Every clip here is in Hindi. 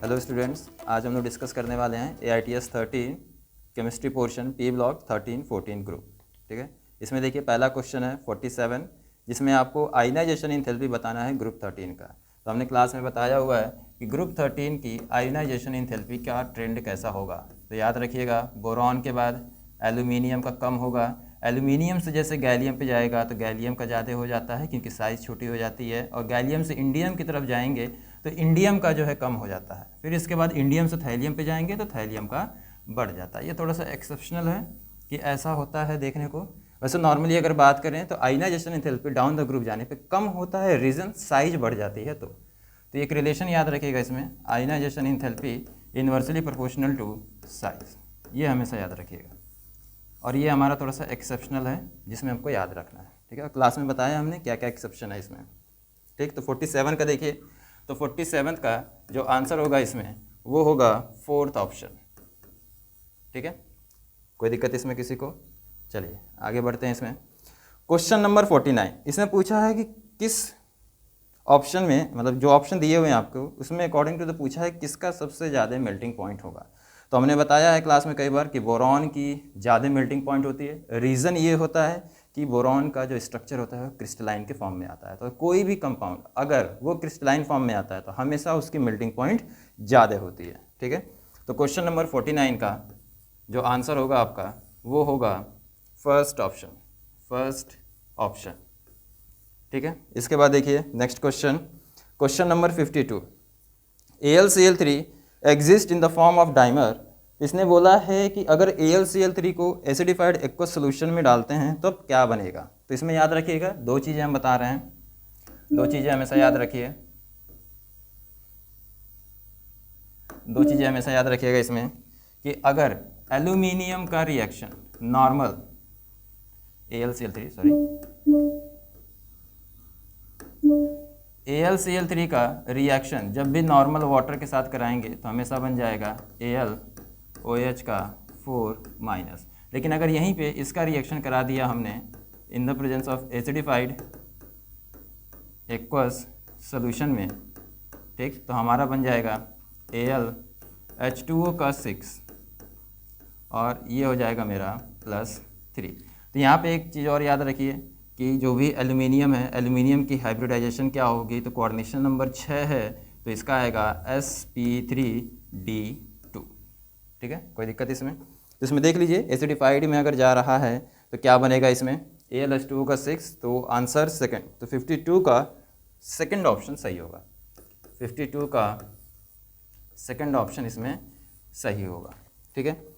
हेलो स्टूडेंट्स, आज हम लोग डिस्कस करने वाले हैं AITS 13 chemistry portion P block 13-14 group. ठीक है, इसमें देखिए पहला क्वेश्चन है 47, जिसमें आपको आयनाइजेशन इंथैल्पी बताना है ग्रुप 13 का। तो हमने क्लास में बताया हुआ है कि ग्रुप 13 की आयनाइजेशन इंथैल्पी का ट्रेंड कैसा होगा। तो याद रखिएगा, बोरॉन के बाद एल्यूमिनियम का कम होगा, एल्यूमिनियम से जैसे गैलियम पे जाएगा तो गैलियम का ज़्यादा हो जाता है क्योंकि साइज़ छोटी हो जाती है, और गैलियम से इंडियम की तरफ जाएंगे तो इंडियम का जो है कम हो जाता है। फिर इसके बाद इंडियम से थैलियम पे जाएंगे तो थैलियम का बढ़ जाता है। ये थोड़ा सा एक्सेप्शनल है कि ऐसा होता है देखने को। वैसे नॉर्मली अगर बात करें तो ionization enthalpy down the group जाने पे कम होता है, रीज़न साइज बढ़ जाती है। तो एक रिलेशन याद रखिएगा इसमें, ionization enthalpy inversely proportional to size, ये हमेशा याद रखिएगा। और ये हमारा थोड़ा सा एक्सेप्शनल है जिसमें हमको याद रखना है। ठीक है, क्लास में बताया हमने क्या क्या एक्सेप्शन है इसमें। ठीक, तो 47 का देखिए, तो 47 का जो आंसर होगा इसमें वो होगा फोर्थ ऑप्शन। ठीक है, कोई दिक्कत इसमें किसी को? चलिए आगे बढ़ते हैं इसमें। क्वेश्चन नंबर 49, इसमें पूछा है कि किस ऑप्शन में, मतलब जो ऑप्शन दिए हुए हैं आपको उसमें अकॉर्डिंग टू द पूछा है किसका सबसे ज़्यादा मेल्टिंग पॉइंट होगा। तो हमने बताया है क्लास में कई बार कि बोरॉन की ज़्यादा मेल्टिंग पॉइंट होती है। रीज़न ये होता है कि बोरॉन का जो स्ट्रक्चर होता है क्रिस्टलाइन के फॉर्म में आता है। तो कोई भी कंपाउंड अगर वो क्रिस्टलाइन फॉर्म में आता है तो हमेशा उसकी मेल्टिंग पॉइंट ज़्यादा होती है। ठीक है, तो क्वेश्चन नंबर 49 का जो आंसर होगा आपका वो होगा फर्स्ट ऑप्शन। ठीक है, इसके बाद देखिए next question, question number 52, AlCl3 exist in the form of dimer. इसने बोला है कि अगर AlCl3 को एसिडिफाइड एक्वस सोल्यूशन में डालते हैं तो क्या बनेगा। तो इसमें याद रखिएगा दो चीज़ें हम बता रहे हैं, दो चीज़ें हमेशा याद रखिए, दो चीज़ें हमेशा याद रखिएगा इसमें कि अगर एल्यूमिनियम का रिएक्शन नॉर्मल AlCl3 का रिएक्शन जब भी नॉर्मल वाटर के साथ कराएंगे तो हमेशा बन जाएगा AlOH का 4-। लेकिन अगर यहीं पे इसका रिएक्शन करा दिया हमने in the presence of acidified aqueous solution में, ठीक, तो हमारा बन जाएगा AlH2O का 6 और ये हो जाएगा मेरा +3। तो यहाँ पे एक चीज़ और याद रखिए कि जो भी एल्यूमिनियम है, एल्यूमिनियम की हाइब्रिडाइजेशन क्या होगी, तो कोऑर्डिनेशन नंबर 6 है तो इसका आएगा sp3d2। ठीक है, कोई दिक्कत इसमें? तो इसमें देख लीजिए एसिडिफाइड में अगर जा रहा है तो क्या बनेगा इसमें AlH2O का 6, तो आंसर सेकंड, तो 52 का सेकंड ऑप्शन सही होगा। 52 का सेकंड ऑप्शन इसमें सही होगा। ठीक है,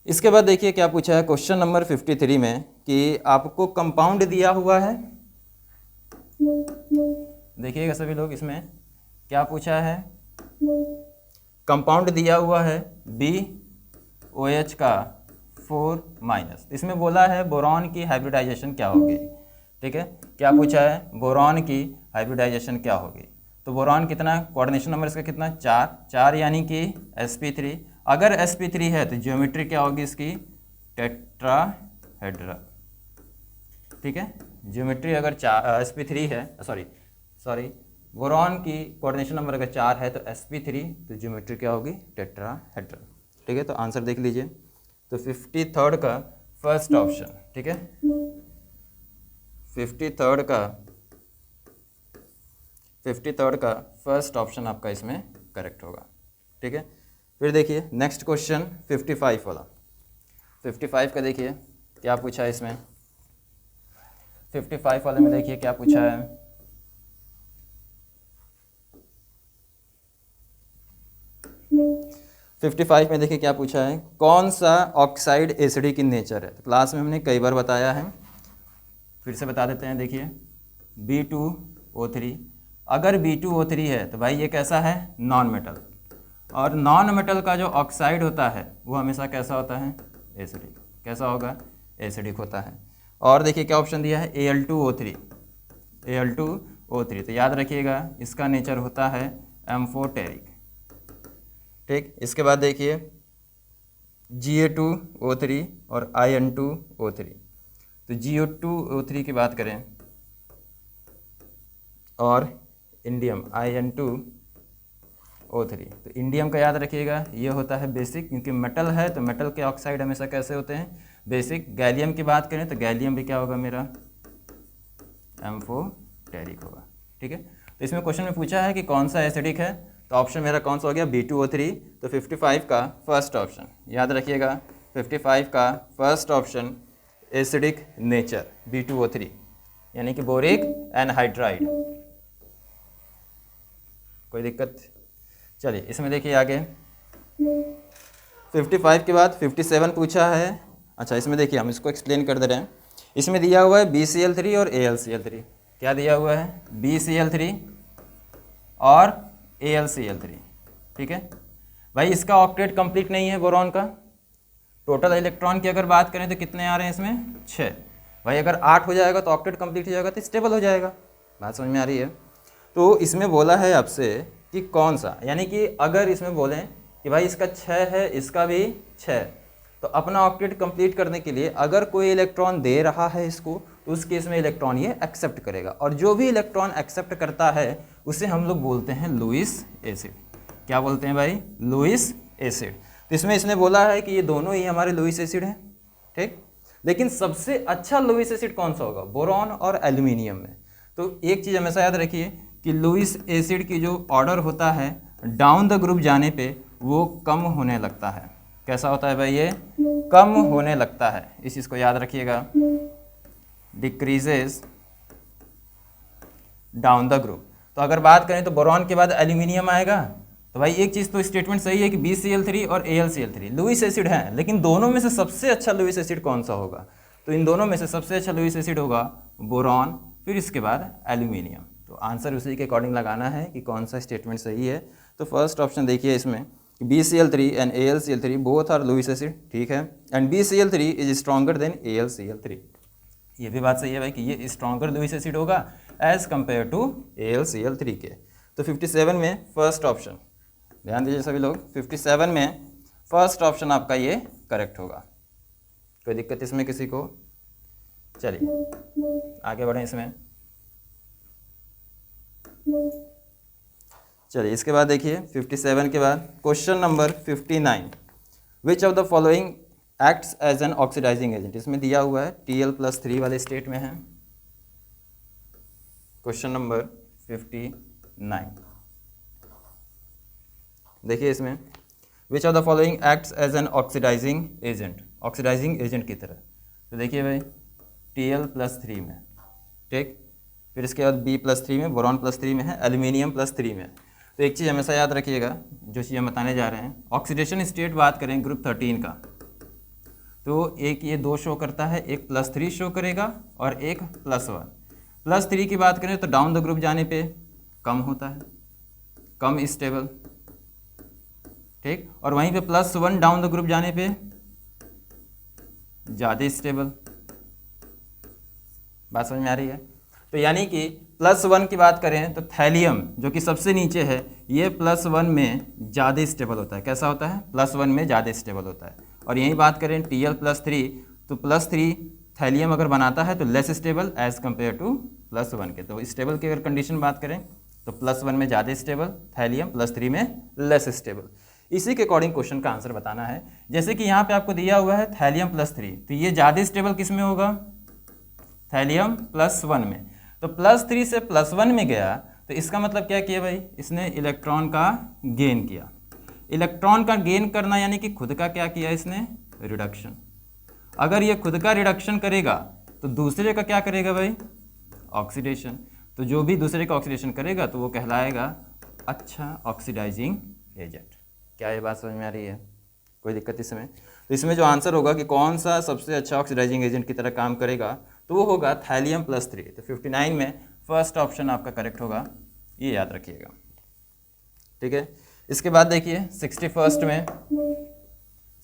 इसके बाद देखिए क्या पूछा है क्वेश्चन नंबर 53 में कि आपको कंपाउंड दिया हुआ है। देखिएगा सभी लोग, इसमें क्या पूछा है, कंपाउंड दिया हुआ है BOH का 4-। इसमें बोला है बोरॉन की हाइब्रिडाइजेशन क्या होगी। ठीक है, क्या पूछा है, बोरॉन की हाइब्रिडाइजेशन क्या होगी। तो बोरॉन कितना, कोऑर्डिनेशन नंबर इसका कितना, 4 यानी कि sp3। अगर sp3 है तो ज्योमेट्री क्या होगी इसकी, टेट्राहेड्रल। ठीक है, ज्योमेट्री अगर sp3 है, सॉरी बोरॉन की कोऑर्डिनेशन नंबर अगर 4 है तो sp3, तो ज्योमेट्री क्या होगी, टेट्राहेड्रल। ठीक है, तो आंसर देख लीजिए, तो 53rd का फर्स्ट ऑप्शन। ठीक है, 53rd का फर्स्ट ऑप्शन आपका इसमें करेक्ट होगा। ठीक है, फिर देखिए नेक्स्ट क्वेश्चन 55 वाला, 55 का देखिए क्या पूछा है इसमें। 55 वाले में देखिए क्या पूछा है, $55 में देखिए क्या पूछा है, कौन सा ऑक्साइड एसिडिक इन नेचर है। तो क्लास में हमने कई बार बताया है, फिर से बता देते हैं। देखिए B2O3, अगर B2O3 है तो भाई ये कैसा है, नॉन मेटल, और नॉन मेटल का जो ऑक्साइड होता है वो हमेशा कैसा होता है, एसिडिक। कैसा होगा, एसिडिक होता है। और देखिए क्या ऑप्शन दिया है, Al2O3। तो याद रखिएगा इसका नेचर होता है एम्फोटेरिक। ठीक, इसके बाद देखिए Ga2O3 और In2O3। तो Go2O3 की बात करें और इंडियम In2 O3। तो इंडियम का याद रखिएगा, ये होता है बेसिक, क्योंकि मेटल है तो मेटल के ऑक्साइड हमेशा कैसे होते हैं, बेसिक। गैलियम की बात करें तो गैलियम भी क्या होगा मेरा, एम्फोटेरिक होगा, ठीक है। तो इसमें क्वेश्चन में पूछा है कि कौन सा एसिडिक है, तो ऑप्शन मेरा कौन सा हो गया, B2O3। तो 55 का फर्स्ट ऑप्शन याद रखिएगा, 55 का first option acidic nature B2O3, यानी कि बोरिक एनहाइड्राइड। कोई दिक्कत? चलिए इसमें देखिए आगे 55 के बाद 57 पूछा है। अच्छा इसमें देखिए हम इसको एक्सप्लेन कर दे रहे हैं। इसमें दिया हुआ है BCl3 और AlCl3। क्या दिया हुआ है, BCl3 और AlCl3, ठीक है भाई। इसका ऑक्टेट कंप्लीट नहीं है बोरॉन का। टोटल इलेक्ट्रॉन की अगर बात करें तो कितने आ रहे हैं इसमें, 6। भाई अगर 8 हो जाएगा तो ऑक्टेट कंप्लीट हो जाएगा, तो स्टेबल हो जाएगा। बात समझ में आ रही है? तो इसमें बोला है आपसे कि कौन सा, यानी कि अगर इसमें बोलें कि भाई इसका 6 है, इसका भी 6, तो अपना ऑक्टेट कंप्लीट करने के लिए अगर कोई इलेक्ट्रॉन दे रहा है इसको, तो उस केस में इलेक्ट्रॉन ये एक्सेप्ट करेगा, और जो भी इलेक्ट्रॉन एक्सेप्ट करता है उसे हम लोग बोलते हैं लुईस एसिड। क्या बोलते हैं भाई, लुईस एसिड। तो इसमें इसने बोला है कि ये दोनों ही हमारे लुईस एसिड हैं, ठीक। लेकिन सबसे अच्छा लुईस एसिड कौन सा होगा, बोरॉन और एल्यूमिनियम में। तो एक चीज़ हमेशा याद रखिए कि लुईस एसिड की जो ऑर्डर होता है डाउन द ग्रुप जाने पे वो कम होने लगता है। कैसा होता है भाई, ये कम होने लगता है। इस चीज़ को याद रखिएगा, डिक्रीजेस डाउन द ग्रुप। तो अगर बात करें तो बोरॉन के बाद एल्यूमिनियम आएगा, तो भाई एक चीज़ तो स्टेटमेंट सही है कि BCl3 और AlCl3 लुईस एसिड हैं, लेकिन दोनों में से सबसे अच्छा लुईस एसिड कौन सा होगा, तो इन दोनों में से सबसे अच्छा लुईस एसिड होगा बोरॉन, फिर इसके बाद एल्यूमिनियम। तो आंसर उसी के अकॉर्डिंग लगाना है कि कौन सा स्टेटमेंट सही है। तो फर्स्ट ऑप्शन देखिए इसमें, BCl3 and AlCl3 both are Lewis acid, ठीक है, and BCl3 is stronger than AlCl3। ये भी बात सही है भाई कि ये स्ट्रॉन्गर लुईस एसिड होगा एज कंपेयर टू AlCl3 के। तो 57 में फर्स्ट ऑप्शन, ध्यान दीजिए सभी लोग, 57 में फर्स्ट ऑप्शन आपका ये करेक्ट होगा। कोई दिक्कत इसमें किसी को? चलिए आगे बढ़ें इसमें। चलिए इसके बाद देखिए 57 के बाद question number 59, which of the following acts as an oxidising agent. इसमें दिया हुआ है Tl+3 वाले स्टेट में है। क्वेश्चन नंबर 59 देखिए इसमें, which of the following acts as an oxidising agent, oxidising agent की तरह। तो देखिए भाई Tl+3 में, ठीक, फिर इसके बाद B+3 में, बोरॉन +3 में है, एल्यूमिनियम +3 में। तो एक चीज़ हमेशा याद रखिएगा, जो चीज़ हम बताने जा रहे हैं, ऑक्सीडेशन स्टेट बात करें ग्रुप 13 का, तो एक ये 2 शो करता है, एक +3 शो करेगा और एक +1। +3 की बात करें तो डाउन द ग्रुप जाने पे कम होता है, कम स्टेबल, ठीक, और वहीं पे +1 डाउन द ग्रुप जाने पे ज़्यादा स्टेबल। बात समझ में आ रही है? तो यानी कि +1 की बात करें तो थैलियम जो कि सबसे नीचे है, ये +1 में ज़्यादा स्टेबल होता है। कैसा होता है? +1 में ज़्यादा स्टेबल होता है। और यही बात करें Tl+3, तो +3 थैलियम अगर बनाता है तो less stable as compare to +1 के। तो स्टेबल की अगर कंडीशन बात करें तो +1 में ज़्यादा स्टेबल थैलियम, +3 में लेस स्टेबल। इसी के अकॉर्डिंग क्वेश्चन का आंसर बताना है। जैसे कि यहाँ पे आपको दिया हुआ है थैलियम +3, तो ये ज़्यादा स्टेबल किस में होगा? थैलियम +1 में। तो +3 से +1 में गया, तो इसका मतलब क्या किया भाई? इसने इलेक्ट्रॉन का गेन किया। इलेक्ट्रॉन का गेन करना यानी कि खुद का क्या किया इसने? रिडक्शन। अगर ये खुद का रिडक्शन करेगा तो दूसरे का क्या करेगा भाई? ऑक्सीडेशन। तो जो भी दूसरे का ऑक्सीडेशन करेगा तो वो कहलाएगा अच्छा ऑक्सीडाइजिंग एजेंट। क्या ये बात समझ में आ रही है? कोई दिक्कत इसमें? तो इसमें जो आंसर होगा कि कौन सा सबसे अच्छा ऑक्सीडाइजिंग एजेंट की तरह काम करेगा, तो वो होगा थैलियम +3। तो 59 में फर्स्ट ऑप्शन आपका करेक्ट होगा, ये याद रखिएगा, ठीक है। इसके बाद देखिए 61 में,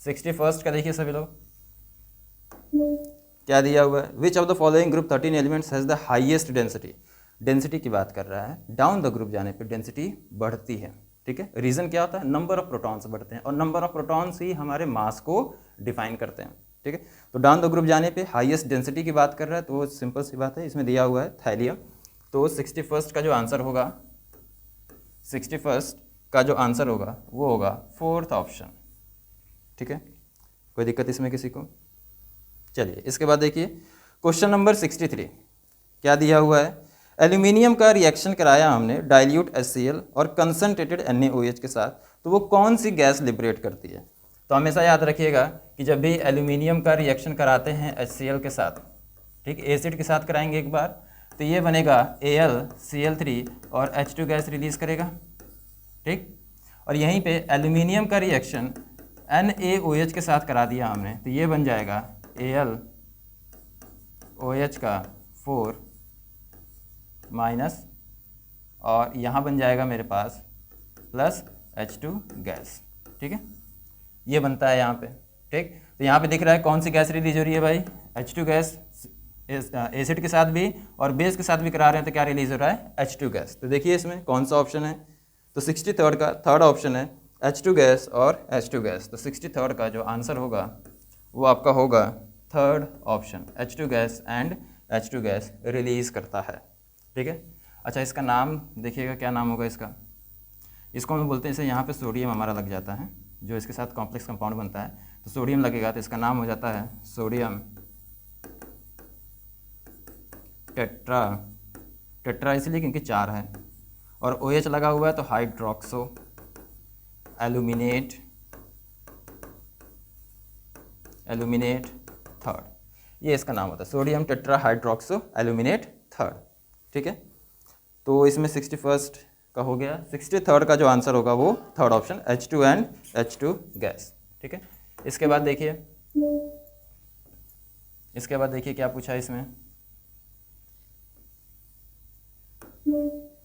61 का देखिए सभी लोग क्या दिया हुआ है? विच of the following group 13 elements has the highest density. Density की बात कर रहा है, डाउन द ग्रुप जाने पे डेंसिटी बढ़ती है, ठीक है। रीज़न क्या होता है? नंबर ऑफ प्रोटॉन्स बढ़ते हैं, और नंबर ऑफ प्रोटॉन्स ही हमारे मास को डिफाइन करते हैं, ठीक है। तो डाउन द ग्रुप जाने पे हाईएस्ट डेंसिटी की बात कर रहा है, तो वो सिंपल सी बात है, इसमें दिया हुआ है थैलियम। तो 61 का जो आंसर होगा, 61 का जो आंसर होगा वो होगा फोर्थ ऑप्शन। ठीक है, कोई दिक्कत इसमें किसी को? चलिए इसके बाद देखिए क्वेश्चन नंबर 63 क्या दिया हुआ है। एल्यूमिनियम का रिएक्शन कराया हमने डाइल्यूट HCl और कंसनट्रेटेड NaOH के साथ, तो वो कौन सी गैस लिबरेट करती है? तो हमेशा याद रखिएगा कि जब भी एल्यूमिनियम का रिएक्शन कराते हैं HCl के साथ, ठीक, एसिड के साथ कराएंगे एक बार, तो ये बनेगा AlCl3 और H2 गैस रिलीज करेगा। ठीक, और यहीं पे एल्यूमिनियम का रिएक्शन NaOH के साथ करा दिया हमने, तो ये बन जाएगा AlOH का 4 माइनस, और यहाँ बन जाएगा मेरे पास प्लस H2 गैस। ठीक है, ये बनता है यहाँ पे। ठीक, तो यहाँ पे दिख रहा है कौन सी गैस रिलीज हो रही है भाई? H2 gas. एसिड के साथ भी और बेस के साथ भी करा रहे हैं तो क्या रिलीज हो रहा है? H2 gas. तो देखिए इसमें कौन सा ऑप्शन है, तो 63 का थर्ड ऑप्शन है H2 गैस और H2 गैस। तो 63 का जो आंसर होगा वो आपका होगा third option, H2 gas and H2 gas release करता है। ठीक है, अच्छा इसका नाम देखिएगा, क्या नाम होगा इसका? इसको हम बोलते हैं, इसे यहाँ पे सोडियम हमारा लग जाता है, जो इसके साथ कॉम्प्लेक्स कंपाउंड बनता है, तो सोडियम लगेगा तो इसका नाम हो जाता है सोडियम टेट्रा। टेट्रा इसलिए क्योंकि 4 है, और OH लगा हुआ है तो हाइड्रोक्सो एल्यूमिनेट थर्ड, ये इसका नाम होता है sodium tetra hydroxo aluminate third. ठीक है, तो इसमें 61 का हो गया। 63 का जो आंसर होगा वो third option H2 and H2 gas. ठीक है, इसके बाद देखिए क्या पूछा है इसमें।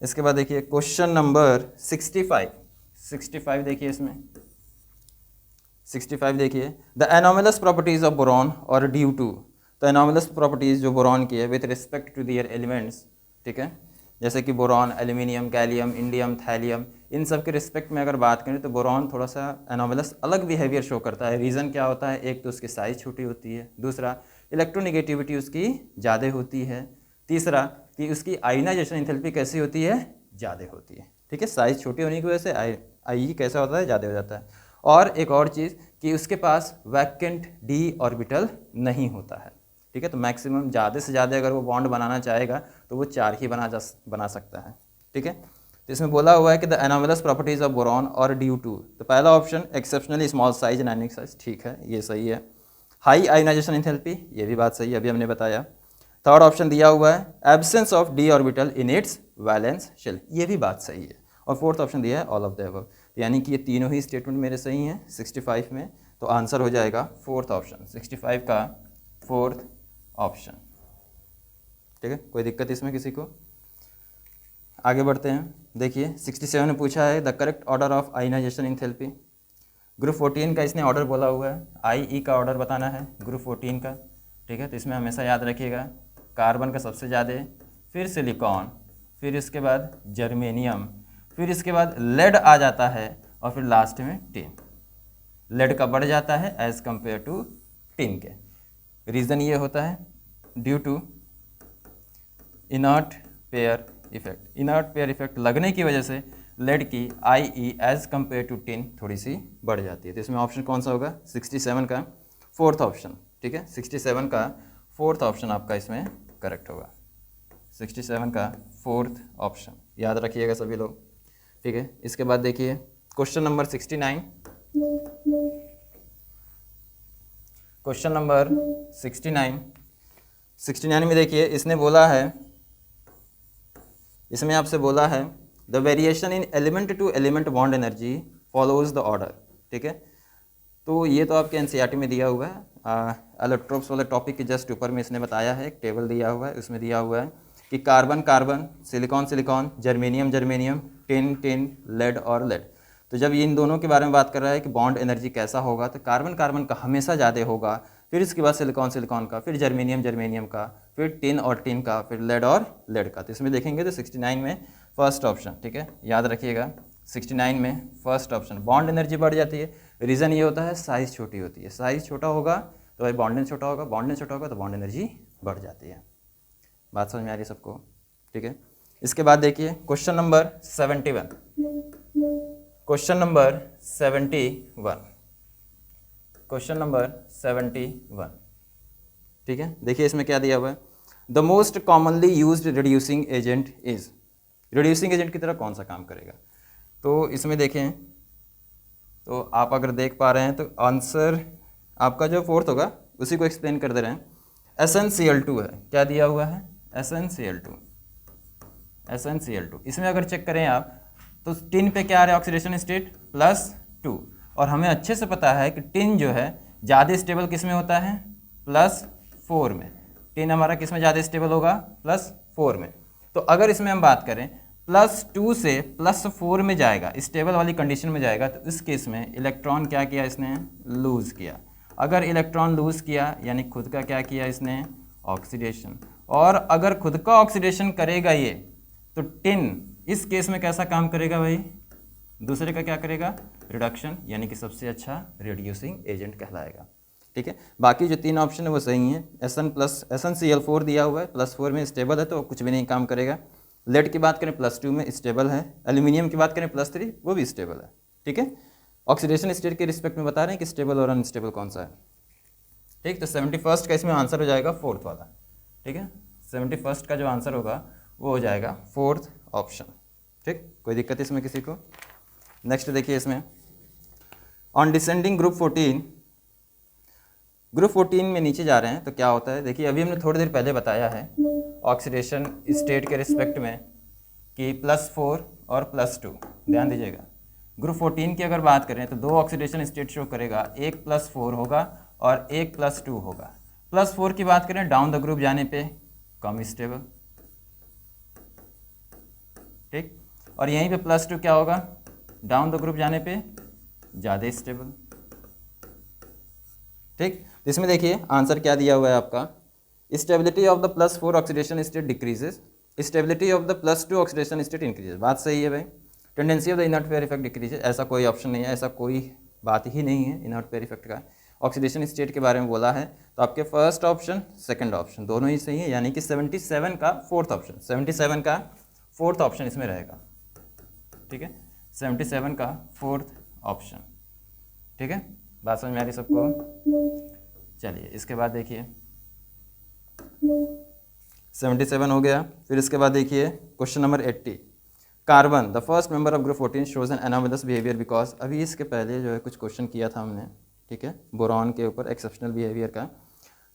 इसके बाद देखिए क्वेश्चन नंबर 65 देखिए इसमें 65 देखिए, the anomalous properties of boron और ड्यू टू, तो एनोमलस प्रॉपर्टीज जो बोरॉन की है with respect to their elements. ठीक है, जैसे कि boron, aluminium, gallium, indium, thallium, इन सब के रिस्पेक्ट में अगर बात करें तो बोरॉन थोड़ा सा एनोमलस अलग बिहेवियर शो करता है। रीज़न क्या होता है? एक तो उसकी साइज़ छोटी होती है, दूसरा इलेक्ट्रोनिगेटिविटी उसकी ज़्यादा होती है, तीसरा कि उसकी आयनाइजेशन एंथैल्पी कैसी होती है? ज़्यादा होती है। ठीक है, साइज़ छोटी होने की वजह से आई कैसा होता है? ज़्यादा हो जाता है। और एक और चीज़ कि उसके पास वैकेंट d ऑर्बिटल नहीं होता है। ठीक है, तो मैक्सिमम ज़्यादा से ज़्यादा अगर वो बॉन्ड बनाना चाहेगा तो वो 4 ही बना सकता है। ठीक है, तो इसमें बोला हुआ है कि the anomalous properties of boron और ड्यू टू, तो पहला option exceptionally small size and ionic size, ठीक है ये सही है। हाई आयनाइजेशन एंथैल्पी, ये भी बात सही है, अभी हमने बताया। थर्ड ऑप्शन दिया हुआ है absence of d orbital in its valence shell, ये भी बात सही है। और फोर्थ ऑप्शन दिया है ऑल ऑफ द अबव, यानी कि ये तीनों ही स्टेटमेंट मेरे सही हैं 65 में, तो आंसर हो जाएगा फोर्थ ऑप्शन, 65 का फोर्थ ऑप्शन। ठीक है, कोई दिक्कत इसमें किसी को? आगे बढ़ते हैं। देखिए 67 में पूछा है the correct order of ionisation enthalpy. Group 14 का इसने ऑर्डर बोला हुआ है, IE का ऑर्डर बताना है ग्रुप 14 का। ठीक है, तो इसमें हमेशा याद रखिएगा कार्बन का सबसे ज़्यादा, फिर सिलिकॉन, फिर इसके बाद जर्मेनियम, फिर इसके बाद लेड आ जाता है, और फिर लास्ट में टिन। लेड का बढ़ जाता है एज़ कम्पेयर टू टिन के। रीज़न ये होता है due to inert pair effect. Inert pair effect लगने की वजह से लेड की IE as compare to tin थोड़ी सी बढ़ जाती है। तो इसमें ऑप्शन कौन सा होगा? 67 का फोर्थ ऑप्शन। ठीक है, 67 का फोर्थ ऑप्शन आपका इसमें करेक्ट होगा, 67 का फोर्थ ऑप्शन, याद रखिएगा सभी लोग। ठीक है, इसके बाद देखिए क्वेश्चन नंबर 69। क्वेश्चन नंबर 69 में देखिए इसने बोला है, इसमें आपसे बोला है the variation in element to element bond energy follows the order. ठीक है, तो ये तो आपके NCERT में दिया हुआ है, एलोट्रोप्स वाले टॉपिक के जस्ट ऊपर में इसने बताया है, एक टेबल दिया हुआ है, उसमें दिया हुआ है कि carbon carbon, silicon silicon, germanium germanium, tin tin, lead और लेड। तो जब ये इन दोनों के बारे में बात कर रहा है कि बॉन्ड एनर्जी कैसा होगा, तो कार्बन कार्बन का हमेशा ज़्यादा होगा, फिर इसके बाद सिलिकॉन सिलिकॉन का, फिर जर्मेनियम जर्मेनियम का, फिर टिन और टिन का, फिर लेड और लेड का। तो इसमें देखेंगे तो 69 में फर्स्ट ऑप्शन। ठीक है, याद रखिएगा 69 में फर्स्ट ऑप्शन, बॉन्ड एनर्जी बढ़ जाती है। रीज़न ये होता है साइज़ छोटी होती है, साइज़ छोटा होगा तो भाई बॉन्डेज छोटा होगा, बॉन्डेज छोटा होगा तो बॉन्ड एनर्जी बढ़ जाती है। बात समझ में आ रही है सबको? ठीक है, इसके बाद देखिए question number 71। Question number 71, question number 71, ठीक है। देखिए इसमें क्या दिया हुआ है, the most commonly used reducing agent is, reducing agent की तरह कौन सा काम करेगा। तो इसमें देखें तो आप अगर देख पा रहे हैं तो आंसर आपका जो फोर्थ होगा उसी को एक्सप्लेन कर दे रहे हैं। SnCl2 है, क्या दिया हुआ है, SnCl2, SnCl2। इसमें अगर चेक करें आप तो टिन पे क्या आ रहा है ऑक्सीडेशन स्टेट +2, और हमें अच्छे से पता है कि टिन जो है ज़्यादा स्टेबल किस में होता है, +4 में। टिन हमारा किस में ज़्यादा स्टेबल होगा, +4 में। तो अगर इसमें हम बात करें +2 से +4 में जाएगा, स्टेबल वाली कंडीशन में जाएगा, तो इस केस में इलेक्ट्रॉन क्या किया इसने, लूज़ किया। अगर इलेक्ट्रॉन लूज़ किया यानी खुद का क्या किया इसने, ऑक्सीडेशन। और अगर खुद का ऑक्सीडेशन करेगा ये, तो टिन इस केस में कैसा काम करेगा भाई, दूसरे का क्या करेगा, रिडक्शन, यानी कि सबसे अच्छा रिड्यूसिंग एजेंट कहलाएगा, ठीक है। बाकी जो 3 ऑप्शन है वो सही हैं। SnCl4 दिया हुआ है, +4 में स्टेबल है तो कुछ भी नहीं काम करेगा। लेड की बात करें +2 में स्टेबल है। एल्यूमिनियम की बात करें +3, वो भी स्टेबल है, ठीक है। ऑक्सीडेशन स्टेट के रिस्पेक्ट में बता रहे हैं कि स्टेबल और अनस्टेबल कौन सा है, ठीक। तो 71 का इसमें आंसर हो जाएगा फोर्थ वाला, ठीक है। 71 का जो आंसर होगा वो हो जाएगा फोर्थ ऑप्शन, ठीक। कोई दिक्कत इसमें किसी को। नेक्स्ट देखिए इसमें, ऑन डिसेंडिंग ग्रुप 14, ग्रुप 14 में नीचे जा रहे हैं तो क्या होता है, देखिए अभी हमने थोड़ी देर पहले बताया है ऑक्सीडेशन स्टेट के रिस्पेक्ट में कि +4 और +2, ध्यान दीजिएगा। ग्रुप 14 की अगर बात करें तो 2 ऑक्सीडेशन स्टेट शो करेगा, एक +4 होगा और एक +2 होगा। +4 की बात करें डाउन द ग्रुप जाने पे कम स्टेबल, ठीक। और यहीं पे +2 क्या होगा, डाउन द ग्रुप जाने पे ज़्यादा स्टेबल, ठीक। तो इसमें देखिए आंसर क्या दिया हुआ है आपका, stability of the +4 oxidation state decreases, stability of the +2 oxidation state increases. बात सही है भाई। Tendency of the inert pair effect decreases, ऐसा कोई ऑप्शन नहीं है, ऐसा कोई बात ही नहीं है इनर्ट पेयर इफेक्ट का। ऑक्सीडेशन स्टेट के बारे में बोला है तो आपके फर्स्ट ऑप्शन सेकंड ऑप्शन दोनों ही सही है, यानी कि 77 का फोर्थ ऑप्शन, 77 का फोर्थ ऑप्शन इसमें रहेगा, ठीक है। 77 का फोर्थ ऑप्शन, ठीक है। बात समझ में आ रही सबको। चलिए इसके बाद देखिए 77 हो गया। फिर इसके बाद देखिए question number 80, carbon the first member of group 14 shows N anomalous behaviour because, अभी इसके पहले जो है कुछ क्वेश्चन किया था हमने, ठीक है, बोरॉन के ऊपर एक्सेप्शनल बिहेवियर का।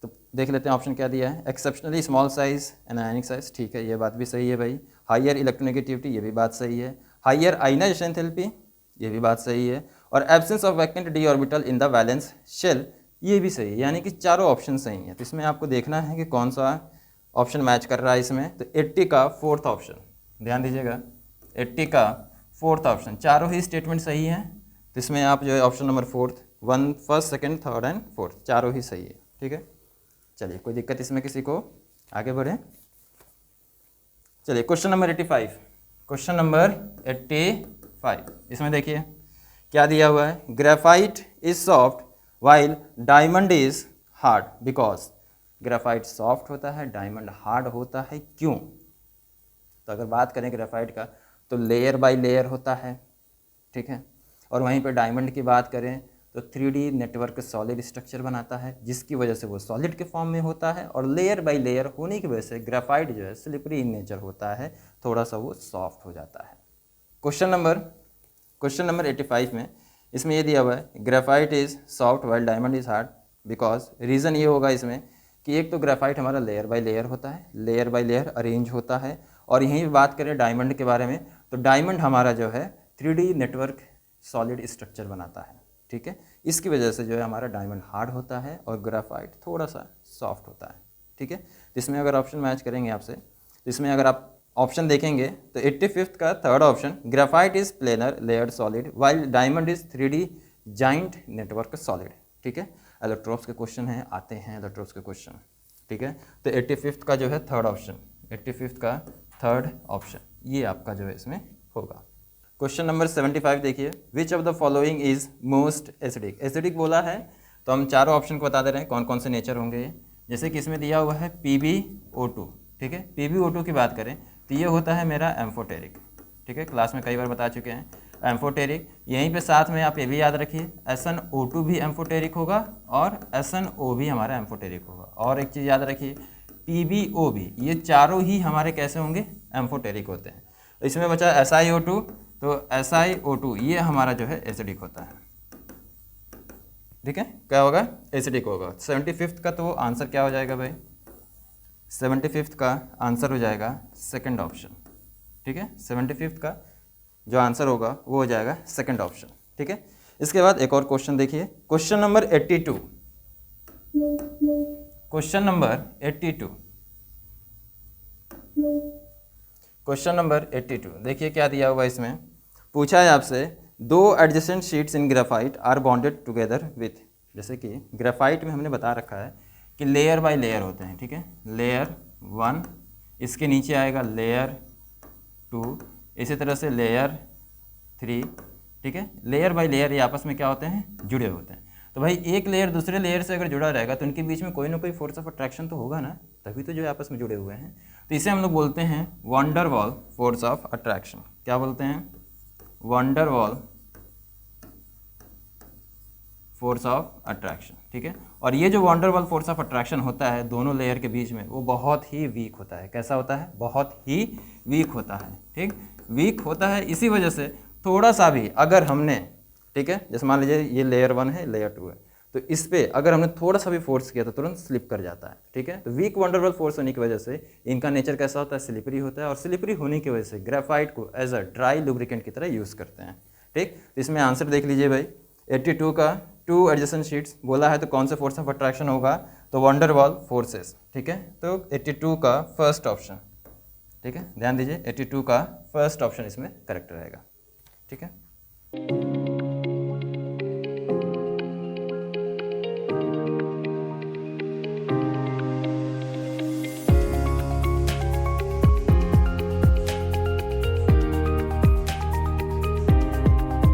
तो देख लेते हैं ऑप्शन क्या दिया है, exceptionally small size and ionic size, ठीक है, ये बात भी सही है भाई। हाइयर इलेक्ट्रोनेगेटिविटी, ये भी बात सही है। हाइयर आयनाइजेशन एंथैल्पी, ये भी बात सही है। और absence of vacant d orbital in the valence shell, ये भी सही है, यानी कि चारों ऑप्शन सही हैं। तो इसमें आपको देखना है कि कौन सा ऑप्शन मैच कर रहा है इसमें। तो 80 का फोर्थ ऑप्शन, ध्यान दीजिएगा, 80 का फोर्थ ऑप्शन, चारों ही स्टेटमेंट सही हैं। तो इसमें आप जो है option number fourth, first second third and fourth चारों ही सही है, ठीक है। चलिए कोई दिक्कत इसमें किसी को, आगे बढ़े। चलिए क्वेश्चन नंबर 85, क्वेश्चन नंबर 85, इसमें देखिए क्या दिया हुआ है, graphite is soft while diamond is hard because, graphite soft होता है, डायमंड हार्ड होता है, क्यों। तो अगर बात करें ग्रेफाइट का तो लेयर बाय लेयर होता है, ठीक है। और वहीं पर डायमंड की बात करें तो 3D नेटवर्क सॉलिड स्ट्रक्चर बनाता है, जिसकी वजह से वो सॉलिड के फॉर्म में होता है। और लेयर बाय लेयर होने की वजह से ग्रेफाइट जो है स्लिपरी इन नेचर होता है, थोड़ा सा वो सॉफ्ट हो जाता है। क्वेश्चन नंबर 85 में इसमें ये दिया हुआ है, graphite is soft while diamond is hard because, reason ये होगा इसमें कि एक तो ग्रेफाइट हमारा लेयर बाय लेयर होता है, लेयर बाय लेयर अरेंज होता है। और यहीं बात करें डायमंड के बारे में तो डायमंड हमारा जो है 3D नेटवर्क सॉलिड स्ट्रक्चर बनाता है, ठीक है। इसकी वजह से जो है हमारा डायमंड हार्ड होता है और ग्रेफाइट थोड़ा सा सॉफ्ट होता है, ठीक है। तो इसमें अगर ऑप्शन मैच करेंगे आपसे तो इसमें अगर आप ऑप्शन देखेंगे तो 85 का third option, graphite is planar layered solid while diamond is 3D giant network solid, ठीक है। इलेक्ट्रोड्स के क्वेश्चन हैं, आते हैं इलेक्ट्रोड्स के क्वेश्चन, ठीक है। तो 85 का जो है थर्ड ऑप्शन, 85 का थर्ड ऑप्शन ये आपका जो है इसमें होगा। क्वेश्चन नंबर 75 देखिए, विच of the following is most acidic, acidic बोला है तो हम चारों ऑप्शन को बता दे रहे हैं कौन कौन से नेचर होंगे। जैसे कि इसमें दिया हुआ है PbO2, ठीक है। PbO2 की बात करें तो ये होता है मेरा एम्फोटेरिक, ठीक है, क्लास में कई बार बता चुके हैं। एम्फोटेरिक। यहीं पे साथ में आप ये भी याद रखिए SnO2 भी एम्फोटेरिक होगा और SnO भी हमारा एम्फोटेरिक होगा। और एक चीज़ याद रखिए PbO भी, ये चारों ही हमारे कैसे होंगे, एम्फोटेरिक होते हैं। इसमें बचा SiO2, तो SiO2 ये हमारा जो है एसिडिक होता है, ठीक है, क्या होगा, एसिडिक होगा। 75th का तो आंसर क्या हो जाएगा भाई, 75th का आंसर हो जाएगा सेकंड ऑप्शन, ठीक है, 75th का जो आंसर होगा वो हो जाएगा सेकंड ऑप्शन, ठीक है। इसके बाद एक और क्वेश्चन देखिए, question number 82, question number 82, question number 82 देखिए क्या दिया हुआ इसमें, पूछा है आपसे दो adjacent sheets in graphite are bonded together with, जैसे कि ग्रेफाइट में हमने बता रखा है कि लेयर बाय लेयर होते हैं, ठीक है, लेयर 1, इसके नीचे आएगा लेयर 2, इसी तरह से लेयर 3, ठीक है, लेयर बाय लेयर ये आपस में क्या होते हैं, जुड़े होते हैं। तो भाई एक लेयर दूसरे लेयर से अगर जुड़ा रहेगा तो उनके बीच में कोई ना कोई फोर्स ऑफ अट्रैक्शन तो होगा ना, तभी तो जो आपस में जुड़े हुए हैं। तो इसे हम लोग बोलते हैं वैन डर वाल फोर्स ऑफ अट्रैक्शन। क्या बोलते हैं, वैन डर वाल फोर्स ऑफ अट्रैक्शन, ठीक है। और ये जो वैन डर वाल फोर्स ऑफ अट्रैक्शन होता है दोनों लेयर के बीच में, वो बहुत ही वीक होता है। कैसा होता है, बहुत ही वीक होता है, ठीक, वीक होता है। इसी वजह से थोड़ा सा भी अगर हमने, ठीक है, जैसे मान लीजिए ये लेयर 1 है, लेयर 2 है, तो इस पे अगर हमने थोड़ा सा भी फोर्स किया तो तुरंत स्लिप कर जाता है, ठीक है। तो वीक वैन डर वाल फोर्स होने की वजह से इनका नेचर कैसा होता है, स्लिपरी होता है, और स्लिपरी होने की वजह से ग्रेफाइट को एज अ ड्राई लुब्रिकेंट की तरह यूज़ करते हैं, ठीक। तो इसमें आंसर देख लीजिए भाई, 82 का 2 एडजेसेंट शीट्स बोला है तो कौन सा फोर्स ऑफ अट्रैक्शन होगा, तो वैन डर वाल फोर्सेस, ठीक है। तो 82 का फर्स्ट ऑप्शन, ठीक है, ध्यान दीजिए 82 का फर्स्ट ऑप्शन इसमें करेक्ट रहेगा, ठीक है।